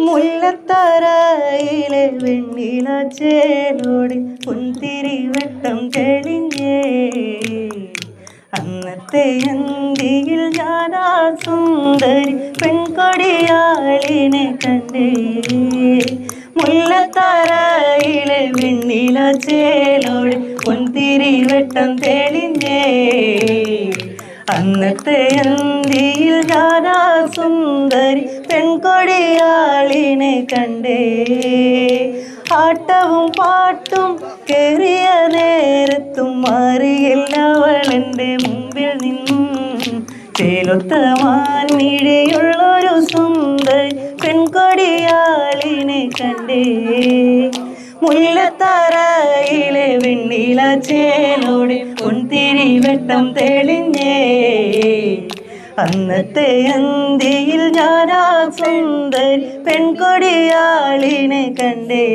മുല്ലത്തറയിലെ വെണ്ണില ചേലോടി പുൻതിരി വെട്ടം തെളിഞ്ഞേ അന്നത്തെ അന്തിയിൽ ഞാനാ സുന്ദരി പെൺകൊടിയാളിനെ കണ്ടേ മുല്ലത്തറയിലെ വെണ്ണില ചേലോടി പുൻതിരി വെട്ടം തെളിഞ്ഞേ അന്നത്തെ അന്തിയിൽ ഞാനാ സുന്ദരി പെൺകൊടിയാളിനെ കണ്ടേ ആട്ടവും പാട്ടും കേറിയ നേരത്തും മാറിയില്ലവളെൻ്റെ മുമ്പിൽ നിന്നും ചേലൊത്ത മാൻമിഴിയുള്ളൊരു സുന്ദരി പെൺകൊടിയാളിനെ കണ്ടേ മുല്ലത്തറയിലെ വെണ്ണില ചേലോടെ പൊൻതിരി വെട്ടം തെളിഞ്ഞേ അന്നത്തെ അന്തിയിൽ ഞാനാ സുന്ദരി പെൺകൊടിയാളിനെ കണ്ടേ